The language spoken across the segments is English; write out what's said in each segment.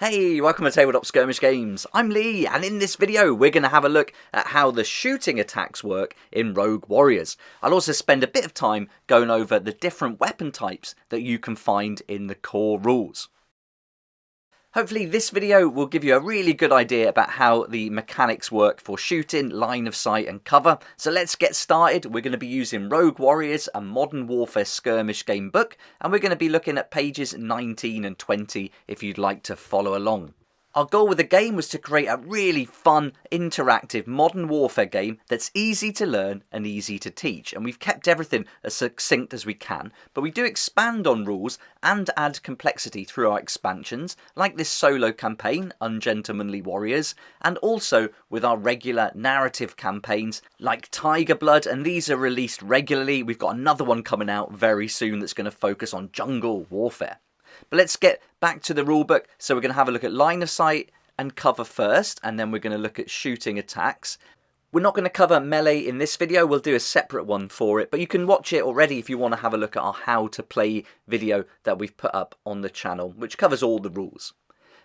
Hey, welcome to Tabletop Skirmish Games. I'm Lee, and in this video we're going to have a look at how the shooting attacks work in Rogue Warriors. I'll also spend a bit of time going over the different weapon types that you can find in the core rules. Hopefully this video will give you a really good idea about how the mechanics work for shooting, line of sight and cover. So let's get started. We're going to be using Rogue Warriors, a Modern Warfare Skirmish game book, and we're going to be looking at pages 19 and 20 if you'd like to follow along. Our goal with the game was to create a really fun, interactive Modern Warfare game that's easy to learn and easy to teach. And we've kept everything as succinct as we can, but we do expand on rules and add complexity through our expansions, like this solo campaign, Ungentlemanly Warriors, and also with our regular narrative campaigns, like Tiger Blood, and these are released regularly. We've got another one coming out very soon that's going to focus on jungle warfare. But let's get back to the rulebook. So we're going to have a look at line of sight and cover first, and then we're going to look at shooting attacks. We're not going to cover melee in this video, we'll do a separate one for it, but you can watch it already if you want to have a look at our how to play video that we've put up on the channel, which covers all the rules.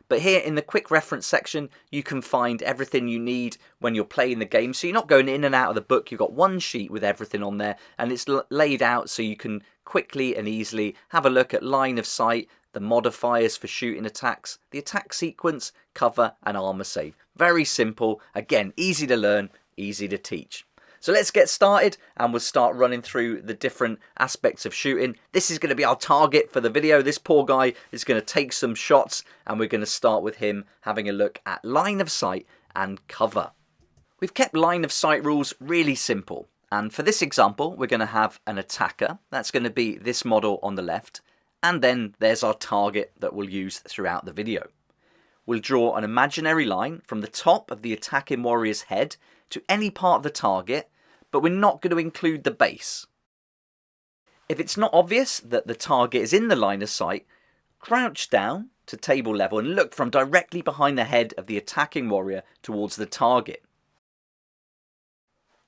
But here in the quick reference section, you can find everything you need when you're playing the game. So you're not going in and out of the book. You've got one sheet with everything on there, and it's laid out so you can quickly and easily have a look at line of sight, the modifiers for shooting attacks, the attack sequence, cover and armor save. Very simple. Again, easy to learn, easy to teach. So let's get started, and we'll start running through the different aspects of shooting. This is going to be our target for the video. This poor guy is going to take some shots, and we're going to start with him having a look at line of sight and cover. We've kept line of sight rules really simple, and for this example we're going to have an attacker. That's going to be this model on the left, and then there's our target that we'll use throughout the video. We'll draw an imaginary line from the top of the attacking warrior's head to any part of the target, but we're not going to include the base. If it's not obvious that the target is in the line of sight, crouch down to table level and look from directly behind the head of the attacking warrior towards the target.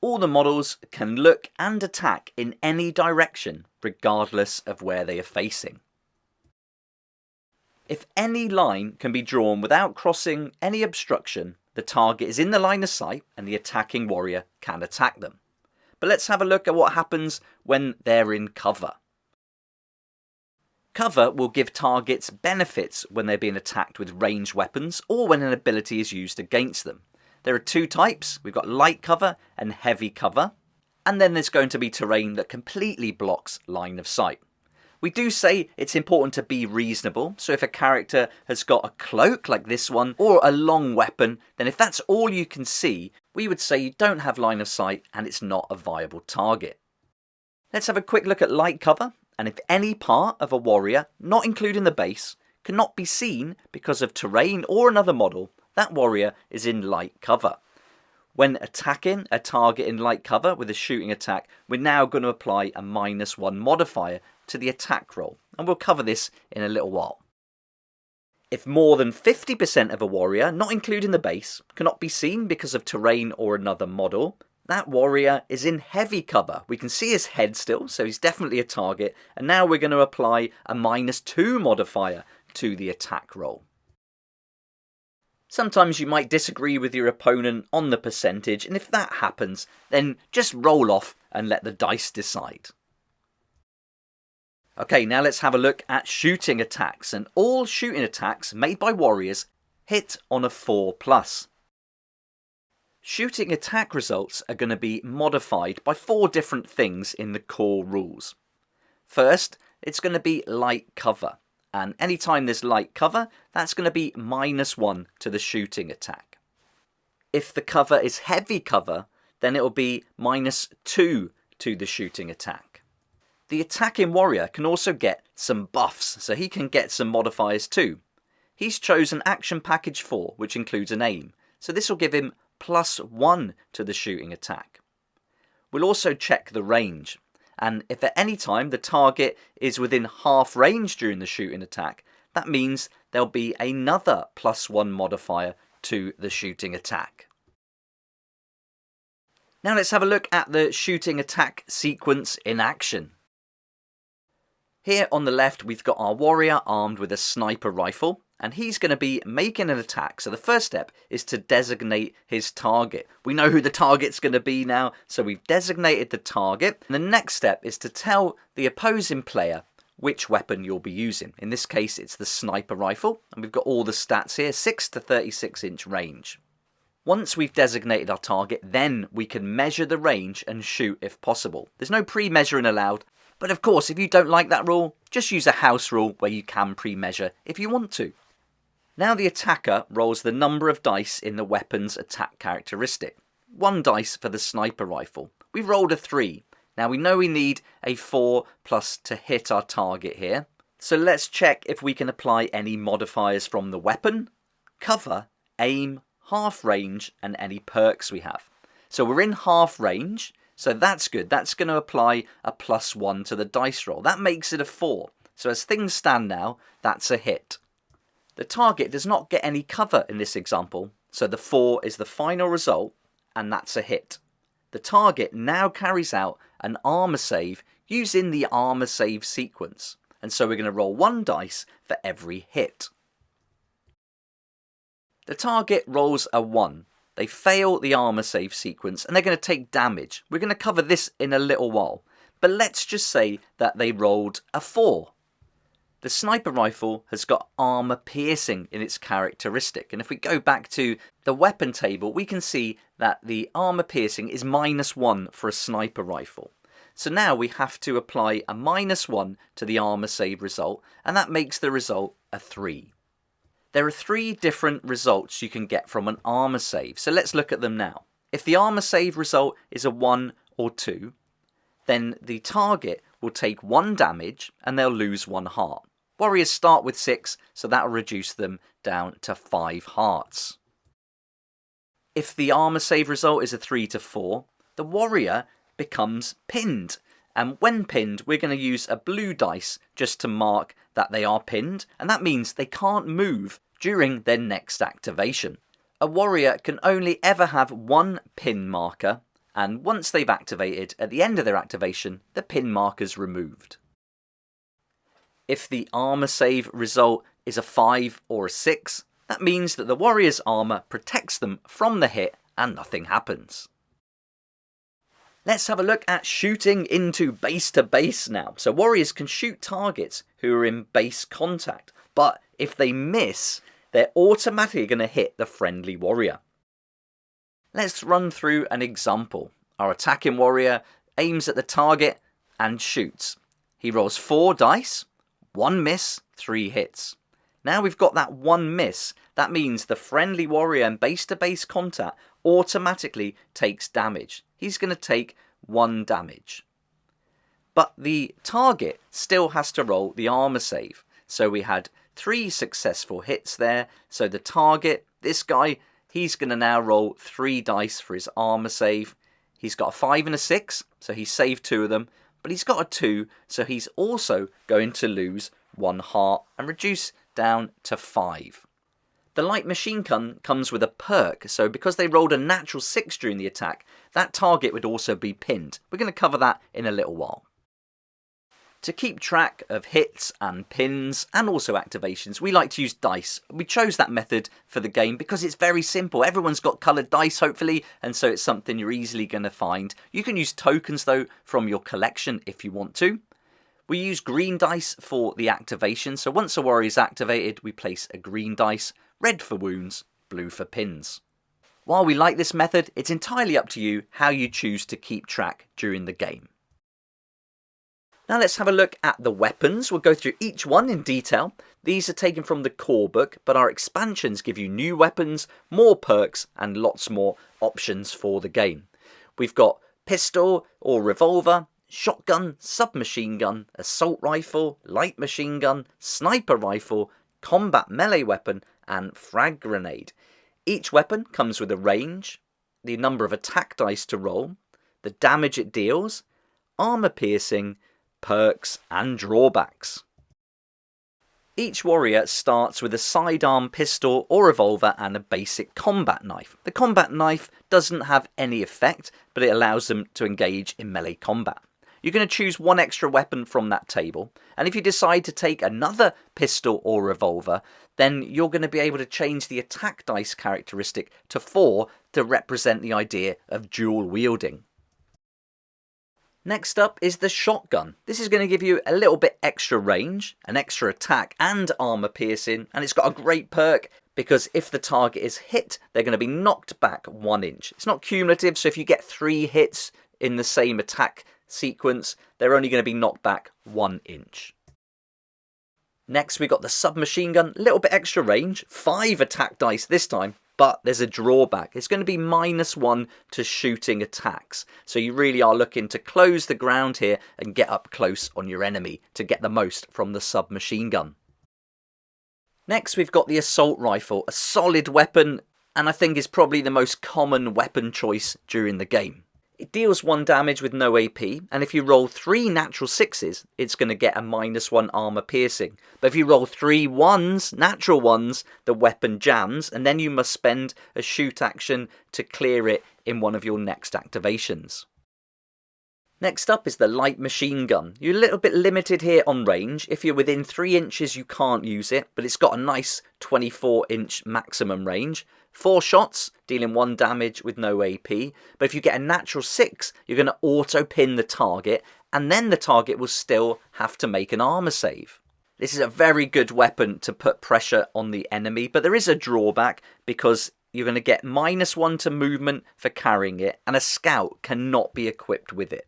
All the models can look and attack in any direction, regardless of where they are facing. If any line can be drawn without crossing any obstruction, the target is in the line of sight and the attacking warrior can attack them. But let's have a look at what happens when they're in cover. Cover will give targets benefits when they're being attacked with ranged weapons or when an ability is used against them. There are two types. We've got light cover and heavy cover, and then there's going to be terrain that completely blocks line of sight. We do say it's important to be reasonable, so if a character has got a cloak like this one or a long weapon, then if that's all you can see, we would say you don't have line of sight and it's not a viable target. Let's have a quick look at light cover, and if any part of a warrior, not including the base, cannot be seen because of terrain or another model, that warrior is in light cover. When attacking a target in light cover with a shooting attack, we're now going to apply a -1 modifier to the attack roll, and we'll cover this in a little while. If more than 50% of a warrior, not including the base, cannot be seen because of terrain or another model, that warrior is in heavy cover. We can see his head still, so he's definitely a target, and now we're going to apply a -2 modifier to the attack roll. Sometimes you might disagree with your opponent on the percentage, and if that happens, then just roll off and let the dice decide. Okay, now let's have a look at shooting attacks, and all shooting attacks made by warriors hit on a 4+. Shooting attack results are going to be modified by 4 different things in the core rules. First, it's going to be light cover. And anytime there's light cover, that's going to be -1 to the shooting attack. If the cover is heavy cover, then it will be -2 to the shooting attack. The attacking warrior can also get some buffs, so he can get some modifiers too. He's chosen Action Package 4, which includes an aim, so this will give him +1 to the shooting attack. We'll also check the range. And if at any time the target is within half range during the shooting attack, that means there'll be another +1 modifier to the shooting attack. Now let's have a look at the shooting attack sequence in action. Here on the left we've got our warrior armed with a sniper rifle, and he's going to be making an attack. So the first step is to designate his target. We know who the target's going to be now, so we've designated the target. And the next step is to tell the opposing player which weapon you'll be using. In this case, it's the sniper rifle, and we've got all the stats here, 6 to 36 inch range. Once we've designated our target, then we can measure the range and shoot if possible. There's no pre-measuring allowed, but of course, if you don't like that rule, just use a house rule where you can pre-measure if you want to. Now the attacker rolls the number of dice in the weapon's attack characteristic. 1 dice for the sniper rifle. We've rolled a 3. Now we know we need a 4 plus to hit our target here. So let's check if we can apply any modifiers from the weapon, cover, aim, half range, and any perks we have. So we're in half range, so that's good. That's going to apply a +1 to the dice roll. That makes it a 4. So as things stand now, that's a hit. The target does not get any cover in this example, so the 4 is the final result, and that's a hit. The target now carries out an armor save using the armor save sequence, and so we're going to roll 1 dice for every hit. The target rolls a 1. They fail the armor save sequence, and they're going to take damage. We're going to cover this in a little while, but let's just say that they rolled a 4. The sniper rifle has got armor piercing in its characteristic, and if we go back to the weapon table, we can see that the armor piercing is -1 for a sniper rifle. So now we have to apply a -1 to the armor save result, and that makes the result a 3. There are 3 different results you can get from an armor save, so let's look at them now. If the armor save result is a 1 or 2, then the target will take 1 damage and they'll lose 1 heart. Warriors start with 6, so that'll reduce them down to 5 hearts. If the armor save result is a 3 to 4, the warrior becomes pinned. And when pinned, we're going to use a blue dice just to mark that they are pinned, and that means they can't move during their next activation. A warrior can only ever have 1 pin marker, and once they've activated, at the end of their activation, the pin marker's removed. If the armor save result is a 5 or a 6, that means that the warrior's armor protects them from the hit and nothing happens. Let's have a look at shooting into base to base now. So warriors can shoot targets who are in base contact, but if they miss, they're automatically going to hit the friendly warrior. Let's run through an example. Our attacking warrior aims at the target and shoots. He rolls 4 dice, 1 miss, 3 hits. Now we've got that 1 miss. That means the friendly warrior in base-to-base contact automatically takes damage. He's going to take 1 damage. But the target still has to roll the armor save. So we had 3 successful hits there. So the target, this guy, he's going to now roll 3 dice for his armor save. He's got a 5 and a 6, so he saved 2 of them. But he's got a 2, so he's also going to lose 1 heart and reduce down to 5. The light machine gun comes with a perk, so because they rolled a natural 6 during the attack, that target would also be pinned. We're going to cover that in a little while. To keep track of hits and pins and also activations, we like to use dice. We chose that method for the game because it's very simple. Everyone's got coloured dice, hopefully, and so it's something you're easily going to find. You can use tokens, though, from your collection if you want to. We use green dice for the activation, so once a warrior is activated, we place a green dice, red for wounds, blue for pins. While we like this method, it's entirely up to you how you choose to keep track during the game. Now let's have a look at the weapons. We'll go through each one in detail. These are taken from the core book, but our expansions give you new weapons, more perks, and lots more options for the game. We've got pistol or revolver, shotgun, submachine gun, assault rifle, light machine gun, sniper rifle, combat melee weapon, and frag grenade. Each weapon comes with a range, the number of attack dice to roll, the damage it deals, armor piercing, perks and drawbacks. Each warrior starts with a sidearm pistol or revolver and a basic combat knife. The combat knife doesn't have any effect, but it allows them to engage in melee combat. You're going to choose 1 extra weapon from that table, and if you decide to take another pistol or revolver, then you're going to be able to change the attack dice characteristic to 4 to represent the idea of dual wielding. Next up is the shotgun. This is going to give you a little bit extra range, an extra attack and armor piercing, and it's got a great perk because if the target is hit, they're going to be knocked back 1 inch. It's not cumulative, so if you get 3 hits in the same attack sequence, they're only going to be knocked back 1 inch. Next, we got the submachine gun, a little bit extra range, 5 attack dice this time, but there's a drawback. It's going to be -1 to shooting attacks. So you really are looking to close the ground here and get up close on your enemy to get the most from the submachine gun. Next, we've got the assault rifle, a solid weapon, and I think is probably the most common weapon choice during the game. It deals 1 damage with no AP, and if you roll 3 natural 6s, it's going to get a -1 armor piercing. But if you roll 3 1s, natural 1s, the weapon jams, and then you must spend a shoot action to clear it in one of your next activations. Next up is the light machine gun. You're a little bit limited here on range. If you're within 3 inches, you can't use it, but it's got a nice 24-inch maximum range. 4 shots, dealing 1 damage with no AP, but if you get a natural 6, you're going to auto-pin the target, and then the target will still have to make an armor save. This is a very good weapon to put pressure on the enemy, but there is a drawback because you're going to get -1 to movement for carrying it, and a scout cannot be equipped with it.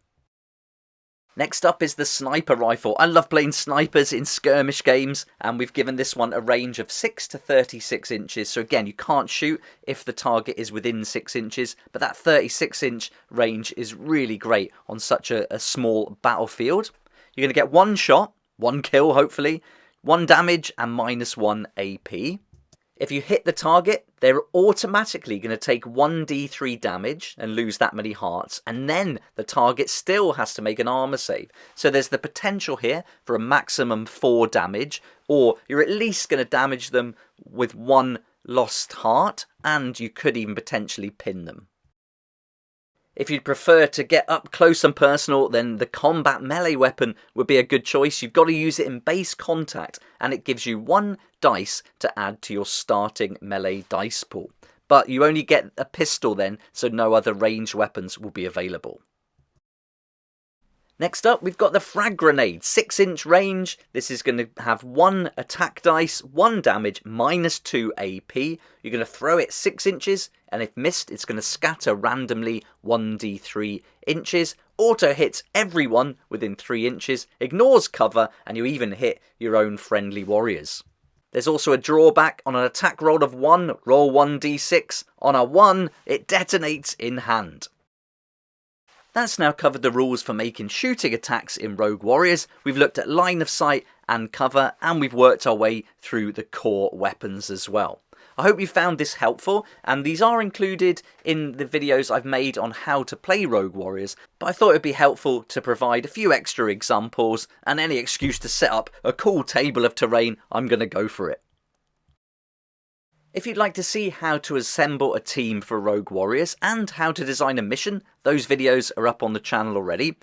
Next up is the sniper rifle. I love playing snipers in skirmish games, and we've given this one a range of 6 to 36 inches. So again, you can't shoot if the target is within 6 inches, but that 36-inch range is really great on such a small battlefield. You're going to get 1 shot, 1 kill hopefully, 1 damage and -1 AP. If you hit the target, they're automatically going to take 1d3 damage and lose that many hearts, and then the target still has to make an armor save. So there's the potential here for a maximum 4 damage, or you're at least going to damage them with 1 lost heart, and you could even potentially pin them. If you'd prefer to get up close and personal, then the combat melee weapon would be a good choice. You've got to use it in base contact, and it gives you 1 dice to add to your starting melee dice pool. But you only get a pistol then, so no other ranged weapons will be available. Next up, we've got the frag grenade, 6-inch range. This is going to have 1 attack dice, 1 damage, -2 AP. You're going to throw it 6 inches, and if missed, it's going to scatter randomly 1d3 inches. Auto hits everyone within 3 inches, ignores cover, and you even hit your own friendly warriors. There's also a drawback. On an attack roll of 1, roll 1d6. On a 1, it detonates in hand. That's now covered the rules for making shooting attacks in Rogue Warriors. We've looked at line of sight and cover, and we've worked our way through the core weapons as well. I hope you found this helpful, and these are included in the videos I've made on how to play Rogue Warriors, but I thought it would be helpful to provide a few extra examples, and any excuse to set up a cool table of terrain, I'm going to go for it. If you'd like to see how to assemble a team for Rogue Warriors and how to design a mission, those videos are up on the channel already.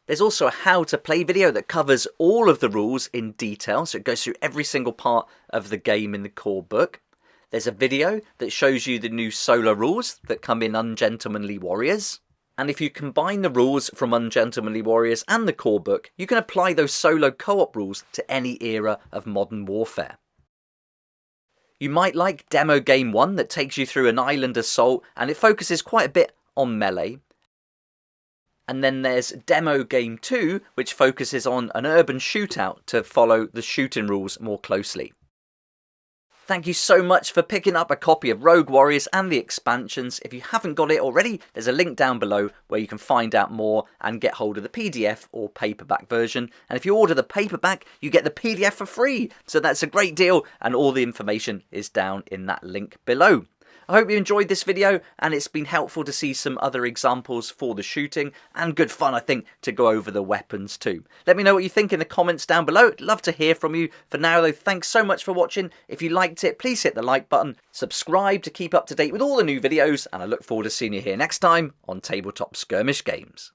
There's also a how to play video that covers all of the rules in detail, so it goes through every single part of the game in the core book. There's a video that shows you the new solo rules that come in Ungentlemanly Warriors. And if you combine the rules from Ungentlemanly Warriors and the core book, you can apply those solo co-op rules to any era of modern warfare. You might like Demo Game 1 that takes you through an island assault, and it focuses quite a bit on melee. And then there's Demo Game 2, which focuses on an urban shootout to follow the shooting rules more closely. Thank you so much for picking up a copy of Rogue Warriors and the expansions. If you haven't got it already, there's a link down below where you can find out more and get hold of the PDF or paperback version. And if you order the paperback, you get the PDF for free. So that's a great deal, and all the information is down in that link below. I hope you enjoyed this video, and it's been helpful to see some other examples for the shooting, and good fun, I think, to go over the weapons too. Let me know what you think in the comments down below. I'd love to hear from you. For now though, thanks so much for watching. If you liked it, please hit the like button, subscribe to keep up to date with all the new videos, and I look forward to seeing you here next time on Tabletop Skirmish Games.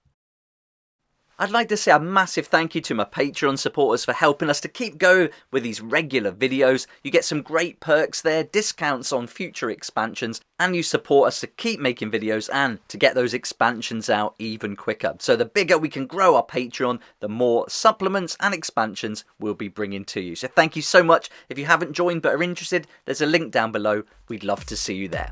I'd like to say a massive thank you to my Patreon supporters for helping us to keep going with these regular videos. You get some great perks there, discounts on future expansions, and you support us to keep making videos and to get those expansions out even quicker. So the bigger we can grow our Patreon, the more supplements and expansions we'll be bringing to you. So thank you so much. If you haven't joined but are interested, there's a link down below. We'd love to see you there.